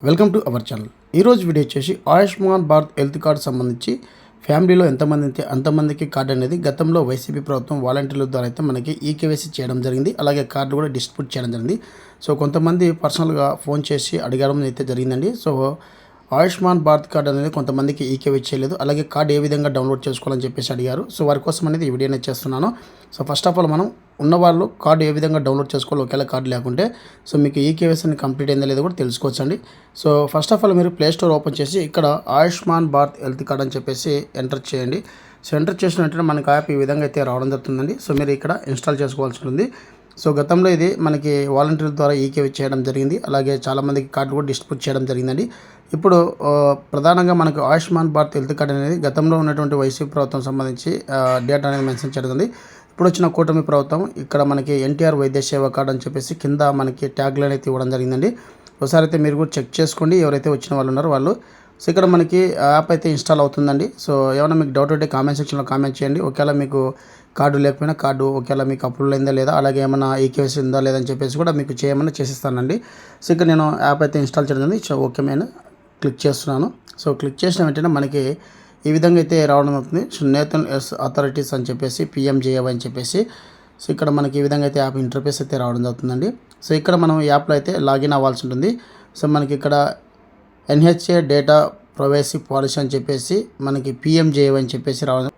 Welcome to our channel. ఈరోజు video వచ్చేసి Ayushman Bharat health card సంబంధించి ఫ్యామిలీలో ఎంతమంది అయితే అంతమందికి కార్డు అనేది గతంలో వైసీపీ ప్రభుత్వం వాలంటీర్ల ద్వారా అయితే మనకి ఈకేవైసీ చేయడం జరిగింది. అలాగే కార్డు కూడా డిస్ట్రిబ్యూట్ చేయడం జరిగింది. సో కొంతమంది పర్సనల్గా ఫోన్ చేసి అడగడం అయితే జరిగిందండి. సో ఆయుష్మాన్ భారత్ కార్డు అనేది కొంతమందికి ఈకేవై చేయలేదు. అలాగే కార్డు ఏ విధంగా డౌన్లోడ్ చేసుకోవాలని చెప్పేసి అడిగారు. సో వారి కోసం అనేది ఈ వీడియోనే చేస్తున్నాను. సో ఫస్ట్ ఆఫ్ ఆల్ మనం ఉన్నవాళ్ళు కార్డు ఏ విధంగా డౌన్లోడ్ చేసుకోవాలి, ఒకవేళ కార్డు లేకుంటే సో మీకు ఈకేవైసీ కంప్లీట్ అయిందా లేదో కూడా తెలుసుకోవచ్చండి. సో ఫస్ట్ ఆఫ్ ఆల్ మీరు ప్లే స్టోర్ ఓపెన్ చేసి ఇక్కడ ఆయుష్మాన్ భారత్ హెల్త్ కార్డ్ అని చెప్పేసి ఎంటర్ చేయండి. సో ఎంటర్ చేసిన వెంటనే మనకి యాప్ ఈ విధంగా అయితే రావడం జరుగుతుందండి. సో మీరు ఇక్కడ ఇన్స్టాల్ చేసుకోవాల్సి ఉంటుంది. సో గతంలో ఇది మనకి వాలంటీర్ల ద్వారా ఈకేవై చేయడం జరిగింది. అలాగే చాలామందికి కార్డు కూడా డిస్ట్రిబ్యూట్ చేయడం జరిగిందండి. ఇప్పుడు ప్రధానంగా మనకు ఆయుష్మాన్ భారత్ హెల్త్ కార్డ్ అనేది గతంలో ఉన్నటువంటి వైసీపీ ప్రభుత్వం సంబంధించి డేటా అనేది మెన్షన్ చేయడం. ఇప్పుడు వచ్చిన కూటమి ప్రభుత్వం ఇక్కడ మనకి ఎన్టీఆర్ వైద్య సేవ కార్డు అని చెప్పేసి కింద మనకి ట్యాగ్ లైన్ అయితే ఇవ్వడం జరిగిందండి. ఒకసారి అయితే మీరు కూడా చెక్ చేసుకోండి ఎవరైతే వచ్చిన వాళ్ళు ఉన్నారో వాళ్ళు. సో ఇక్కడ మనకి యాప్ అయితే ఇన్స్టాల్ అవుతుందండి. సో ఏమైనా మీకు డౌట్ ఉంటే కామెంట్ సెక్షన్లో కామెంట్ చేయండి. ఒకవేళ మీకు కార్డు లేకపోయినా కార్డు ఒకవేళ మీకు అప్రూవల్ అయిందా లేదా, అలాగే ఏమైనా ఈకేవైసీ ఉందా లేదని చెప్పేసి కూడా మీకు చేయమని చేసిస్తానండి. సో ఇక్కడ నేను యాప్ అయితే ఇన్స్టాల్ చేయడం. సో ఓకే నేను క్లిక్ చేస్తున్నాను. సో క్లిక్ చేసిన వెంటనే మనకి ఈ విధంగా అయితే రావడం అవుతుంది. సో నేషనల్ అథారిటీస్ అని చెప్పేసి పిఎంజేఏవై అని చెప్పేసి సో ఇక్కడ మనకి ఈ విధంగా అయితే యాప్ ఇంటర్ఫేస్ అయితే రావడం జరుగుతుందండి. సో ఇక్కడ మనం యాప్లో అయితే లాగిన్ అవ్వాల్సి ఉంటుంది. సో మనకి ఇక్కడ ఎన్హెచ్ఏ డేటా ప్రైవసీ పాలసీ అని చెప్పేసి మనకి పిఎంజేఏవై అని చెప్పేసి రావడం,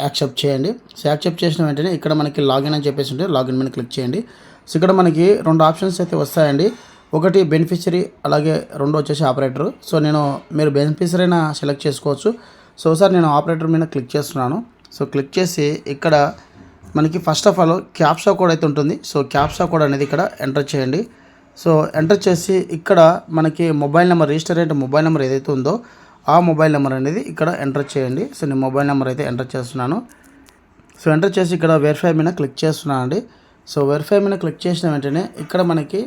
యాక్సెప్ట్ చేయండి. సో యాక్సెప్ట్ చేసిన వెంటనే ఇక్కడ మనకి లాగిన్ అని చెప్పేసి ఉంటే లాగిన్ మీద క్లిక్ చేయండి. సో ఇక్కడ మనకి రెండు ఆప్షన్స్ అయితే వస్తాయండి. ఒకటి బెనిఫిషరీ, అలాగే రెండు వచ్చేసి ఆపరేటర్. సో మీరు బెనిఫిషరీనా సెలెక్ట్ చేసుకోవచ్చు. సో ఒకసారి నేను ఆపరేటర్ మీద క్లిక్ చేస్తున్నాను. సో క్లిక్ చేసి ఇక్కడ మనకి ఫస్ట్ ఆఫ్ ఆల్ క్యాప్సా కోడ్ అయితే ఉంటుంది. సో క్యాప్సా కోడ్ అనేది ఇక్కడ ఎంటర్ చేయండి. సో ఎంటర్ చేసి ఇక్కడ మనకి మొబైల్ నెంబర్, రిజిస్టర్ అయిన మొబైల్ నెంబర్ ఏదైతే ఉందో ఆ మొబైల్ నెంబర్ అనేది ఇక్కడ ఎంటర్ చేయండి. సో నేను మొబైల్ నెంబర్ అయితే ఎంటర్ చేస్తున్నాను. సో ఎంటర్ చేసి ఇక్కడ వెరిఫై మీద క్లిక్ చేస్తున్నాను అండి. సో వెరిఫై మీద క్లిక్ చేసిన వెంటనే ఇక్కడ మనకి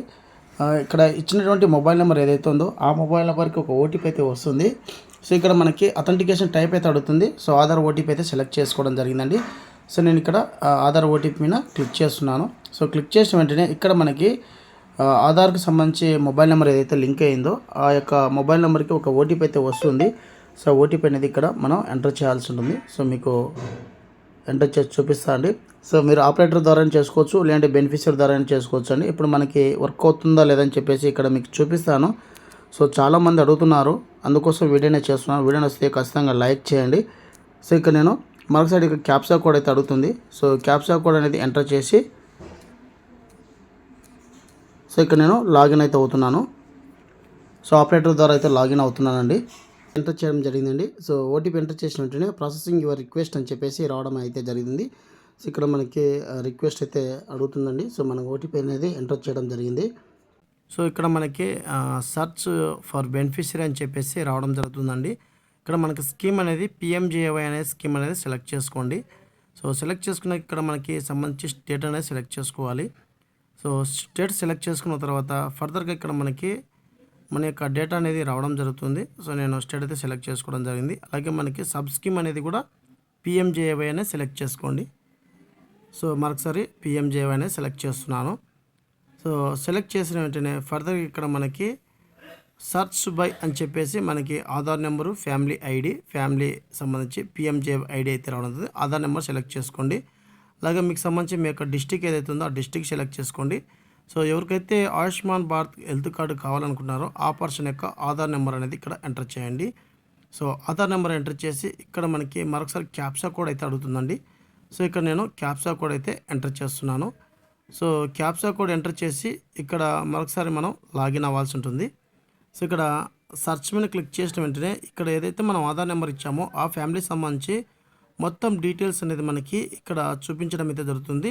ఇక్కడ ఇచ్చినటువంటి మొబైల్ నెంబర్ ఏదైతే ఉందో ఆ మొబైల్ నెంబర్కి ఒక ఓటీపీ అయితే వస్తుంది. సో ఇక్కడ మనకి అథెంటికేషన్ టైప్ అయితే అడుగుతుంది. సో ఆధార్ ఓటీపీ అయితే సెలెక్ట్ చేసుకోవడం జరిగిందండి. సో నేను ఇక్కడ ఆధార్ ఓటీపీ మీద క్లిక్ చేస్తున్నాను. సో క్లిక్ చేసిన వెంటనే ఇక్కడ మనకి ఆధార్కి సంబంధించి మొబైల్ నెంబర్ ఏదైతే లింక్ అయిందో ఆ యొక్క మొబైల్ నెంబర్కి ఒక ఓటీపీ అయితే వస్తుంది. సో ఓటీపీ అనేది ఇక్కడ మనం ఎంటర్ చేయాల్సి ఉంటుంది. సో మీకు ఎంటర్ చేసి చూపిస్తా అండి. సో మీరు ఆపరేటర్ ద్వారా చేసుకోవచ్చు, లేదంటే బెనిఫిషియరీ ద్వారా చేసుకోవచ్చు అండి. ఇప్పుడు మనకి వర్క్ అవుతుందా లేదని చెప్పేసి ఇక్కడ మీకు చూపిస్తాను. సో చాలామంది అడుగుతున్నారు, అందుకోసం వీడియోనే చేస్తున్నాను. వీడియో వస్తే ఖచ్చితంగా లైక్ చేయండి. సో ఇక్కడ నేను మరొకసారి ఇక్కడ క్యాప్సా కోడ్ అయితే అడుగుతుంది. సో క్యాప్సా కోడ్ అనేది ఎంటర్ చేసి సో ఇక్కడ నేను లాగిన్ అయితే అవుతున్నాను. సో ఆపరేటర్ ద్వారా అయితే లాగిన్ అవుతున్నానండి. ఎంటర్ చేయడం జరిగిందండి. సో ఓటీపీ ఎంటర్ చేసిన వెంటనే ప్రాసెసింగ్ యువర్ రిక్వెస్ట్ అని చెప్పేసి రావడం అయితే జరిగింది. సో ఇక్కడ మనకి రిక్వెస్ట్ అయితే అడుగుతుందండి. సో మన ఓటీపీ అనేది ఎంటర్ చేయడం జరిగింది. సో ఇక్కడ మనకి సర్చ్ ఫర్ బెనిఫిషరీ అని చెప్పేసి రావడం జరుగుతుందండి. ఇక్కడ మనకి స్కీమ్ అనేది పిఎంజేఏవై అనే స్కీమ్ అనేది సెలెక్ట్ చేసుకోండి. సో సెలెక్ట్ చేసుకున్న ఇక్కడ మనకి సంబంధించి స్టేట్ అనేది సెలెక్ట్ చేసుకోవాలి. సో స్టేట్ సెలెక్ట్ చేసుకున్న తర్వాత ఫర్దర్గా ఇక్కడ మనకి మన యొక్క డేటా అనేది రావడం జరుగుతుంది. సో నేను స్టేట్ అయితే సెలెక్ట్ చేసుకోవడం జరిగింది. అలాగే మనకి సబ్ స్కీమ్ అనేది కూడా పిఎంజేఏవై అనేది సెలెక్ట్ చేసుకోండి. సో మరొకసారి పిఎంజేఏవై అనేది సెలెక్ట్ చేస్తున్నాను. సో సెలెక్ట్ చేసిన వెంటనే ఫర్దర్ ఇక్కడ మనకి సర్చ్ బై అని చెప్పేసి మనకి Aadhaar number, family ID, family సంబంధించి పిఎంజేఏవై ఐడి అయితే రావడం జరుగుతుంది. ఆధార్ నెంబర్ సెలెక్ట్ చేసుకోండి. అలాగే మీకు సంబంధించి మీ యొక్క డిస్టిక్ ఏదైతే ఉందో ఆ డిస్టిక్ సెలెక్ట్ చేసుకోండి. సో ఎవరికైతే ఆయుష్మాన్ భారత్ హెల్త్ కార్డు కావాలనుకుంటున్నారో ఆ పర్సన్ యొక్క ఆధార్ నెంబర్ అనేది ఇక్కడ ఎంటర్ చేయండి. సో ఆధార్ నెంబర్ ఎంటర్ చేసి ఇక్కడ మనకి మరొకసారి క్యాప్సా కోడ్ అయితే అడుగుతుందండి. సో ఇక్కడ నేను క్యాప్సా కోడ్ అయితే ఎంటర్ చేస్తున్నాను. సో క్యాప్సా కోడ్ ఎంటర్ చేసి ఇక్కడ మరొకసారి మనం లాగిన్ అవ్వాల్సి ఉంటుంది. సో ఇక్కడ సర్చ్ మీద క్లిక్ చేసిన వెంటనే ఇక్కడ ఏదైతే మనం ఆధార్ నెంబర్ ఇచ్చామో ఆ ఫ్యామిలీకి సంబంధించి మొత్తం డీటెయిల్స్ అనేది మనకి ఇక్కడ చూపించడం అయితే జరుగుతుంది.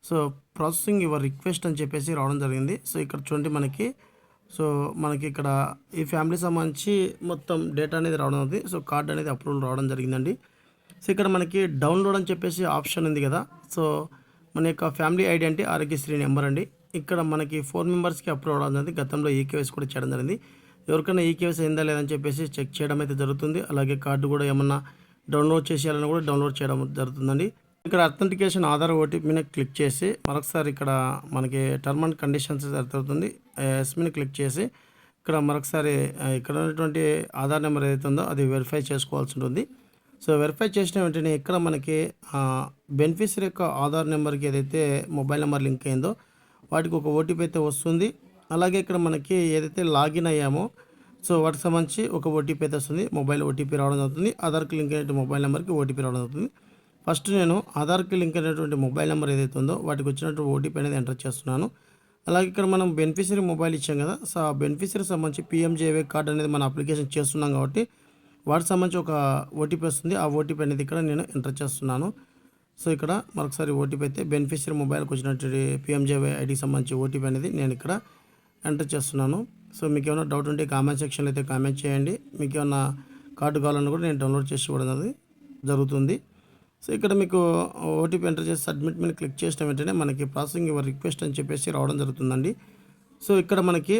సో ప్రాసెసింగ్ యువర్ రిక్వెస్ట్ అని చెప్పేసి రావడం జరిగింది. సో ఇక్కడ చూడండి మనకి ఇక్కడ ఈ ఫ్యామిలీ సంబంధించి మొత్తం డేటా అనేది రావడం అవుతుంది. సో కార్డ్ అనేది అప్రూవల్ రావడం జరిగిందండి. సో ఇక్కడ మనకి డౌన్లోడ్ అని చెప్పేసి ఆప్షన్ ఉంది కదా. సో మన యొక్క ఫ్యామిలీ ఐడి అంటే ఆరోగ్యశ్రీ నెంబర్ అండి. ఇక్కడ మనకి 4 మెంబర్స్కి అప్రూవ్ అవడం జరిగింది. గతంలో ఈకేవైసీ కూడా చేయడం జరిగింది. ఎవరికైనా ఈకేవైసీ అయిందా లేదని చెప్పేసి చెక్ చేయడం అయితే జరుగుతుంది. అలాగే కార్డు కూడా ఏమన్నా డౌన్లోడ్ చేసేయాలని కూడా డౌన్లోడ్ చేయడం జరుగుతుందండి. ఇక్కడ అథెంటికేషన్ ఆధార్ ఓటీపీ మీద క్లిక్ చేసి మరొకసారి ఇక్కడ మనకి టర్మ్ అండ్ కండిషన్స్ జరుగుతుంది. ఎస్ మీద క్లిక్ చేసి ఇక్కడ మరొకసారి ఇక్కడ ఉన్నటువంటి ఆధార్ నెంబర్ ఏదైతే ఉందో అది వెరిఫై చేసుకోవాల్సి ఉంటుంది. సో వెరిఫై చేసిన వెంటనే ఇక్కడ మనకి బెనిఫిషరీ యొక్క ఆధార్ నెంబర్కి ఏదైతే మొబైల్ నెంబర్ లింక్ అయిందో వాటికి ఒక ఓటీపీ అయితే వస్తుంది. అలాగే ఇక్కడ మనకి ఏదైతే లాగిన్ అయ్యామో సో వాటికి సంబంధించి ఒక ఓటీపీ అయితే వస్తుంది. మొబైల్ ఓటీపీ రావడం జరుగుతుంది. ఆధార్కి లింక్ అయినటువంటి మొబైల్ నెంబర్కి ఓటీపీ రావడం జరుగుతుంది. ఫస్ట్ నేను ఆధార్కి లింక్ అయినటువంటి మొబైల్ నెంబర్ ఏదైతే ఉందో వాటికి వచ్చినటువంటి ఓటీపీ అనేది ఎంటర్ చేస్తున్నాను. అలాగే ఇక్కడ మనం బెనిఫిషరీ మొబైల్ ఇచ్చాం కదా, సో ఆ బెనిఫిషరీ సంబంధించి పిఎంజేవై కార్డ్ అనేది మన అప్లికేషన్ చేస్తున్నాం కాబట్టి వాటికి సంబంధించి ఒక ఓటీపీ వస్తుంది. ఆ ఓటీపీ అనేది ఇక్కడ నేను ఎంటర్ చేస్తున్నాను. సో ఇక్కడ మరొకసారి ఓటీపీ అయితే బెనిఫిషరీ మొబైల్కి వచ్చినటువంటి పిఎంజేవై ఐడికి సంబంధించి ఓటీపీ అనేది నేను ఇక్కడ ఎంటర్ చేస్తున్నాను. సో మీకు ఏమైనా డౌట్ ఉంటే కామెంట్ సెక్షన్లో అయితే కామెంట్ చేయండి. మీకు ఏమైనా కార్డు కావాలన్నా కూడా నేను డౌన్లోడ్ చేసి ఇవ్వడం అనేది జరుగుతుంది. సో ఇక్కడ మీకు ఓటీపీ ఎంటర్ చేసి సబ్మిట్ మీద క్లిక్ చేసిన వెంటనే మనకి ప్రాసెసింగ్ యువర్ రిక్వెస్ట్ అని చెప్పేసి రావడం జరుగుతుందండి. సో ఇక్కడ మనకి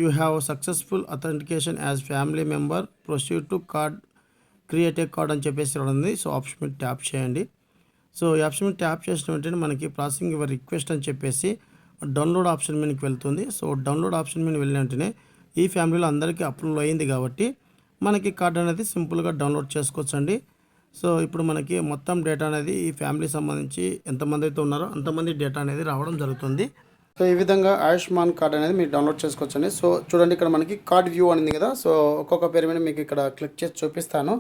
you have successful authentication as family member, proceed to card, create a card అని చెప్పేసి రావడం ఉంది. సో ఆప్షన్ మీద ట్యాప్ చేయండి. సో ఈ ఆప్షన్ మీద ట్యాప్ చేసిన వెంటనే మనకి ప్రాసెసింగ్ యువర్ రిక్వెస్ట్ అని చెప్పేసి డౌన్లోడ్ ఆప్షన్ మీదకి వెళ్తుంది. సో డౌన్లోడ్ ఆప్షన్ మీద వెళ్ళిన వెంటనే ఈ ఫ్యామిలీలో అందరికీ అప్రూవల్ అయింది కాబట్టి మనకి కార్డ్ అనేది సింపుల్గా డౌన్లోడ్ చేసుకోవచ్చండి. సో ఇప్పుడు మనకి మొత్తం డేటా అనేది ఈ ఫ్యామిలీ సంబంధించి ఎంతమంది అయితే ఉన్నారో అంతమంది డేటా అనేది రావడం జరుగుతుంది. సో ఈ విధంగా ఆయుష్మాన్ కార్డ్ అనేది మీరు డౌన్లోడ్ చేసుకోవచ్చండి. సో చూడండి ఇక్కడ మనకి కార్డ్ వ్యూ అనేది కదా, సో ఒక్కొక్క పేరు మీద మీకు ఇక్కడ క్లిక్ చేసి చూపిస్తాను.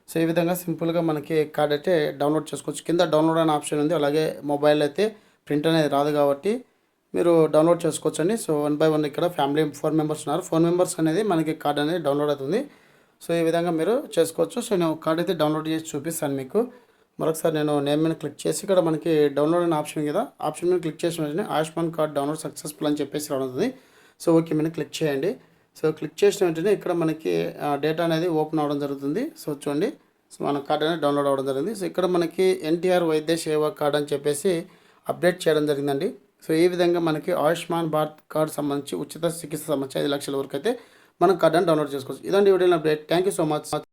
సో ఈ విధంగా సింపుల్గా మనకి కార్డ్ అయితే డౌన్లోడ్ చేసుకోవచ్చు. కింద డౌన్లోడ్ అనే ఆప్షన్ ఉంది. అలాగే మొబైల్ అయితే ప్రింట్ అనేది రాదు కాబట్టి మీరు డౌన్లోడ్ చేసుకోవచ్చండి. సో 1 by 1 ఇక్కడ ఫ్యామిలీ 4 మెంబర్స్ ఉన్నారు. 4 మెంబర్స్ అనేది మనకి కార్డ్ అనేది డౌన్లోడ్ అవుతుంది. సో ఈ విధంగా మీరు చేసుకోవచ్చు. సో నేను కార్డ్ అయితే డౌన్లోడ్ చేసి చూపిస్తాను మీకు. మరొకసారి నేను నేమ్ మీద క్లిక్ చేసి ఇక్కడ మనకి డౌన్లోడ్ అనే ఆప్షన్ కదా, ఆప్షన్ మీద క్లిక్ చేసిన వెంటనే ఆయుష్మాన్ కార్డ్ డౌన్లోడ్ సక్సెస్ఫుల్ అని చెప్పేసి రావడం. సో ఓకే మీద క్లిక్ చేయండి. సో క్లిక్ చేసిన వెంటనే ఇక్కడ మనకి డేటా అనేది ఓపెన్ అవ్వడం జరుగుతుంది. సో చూడండి, సో మన కార్డ్ అనేది డౌన్లోడ్ అవ్వడం జరిగింది. సో ఇక్కడ మనకి ఎన్టీఆర్ వైద్య సేవా కార్డ్ అని చెప్పేసి అప్డేట్ చేయడం జరిగిందండి. సో ఈ విధంగా మనకి ఆయుష్మాన్ భారత్ కార్డ్ సంబంధించి ఉచిత చికిత్స సంబంధించి 5 లక్షల వరకు అయితే మనం కార్డ్ అని డౌన్లోడ్ చేసుకోవచ్చు. ఇదండి video update. Thank you so much.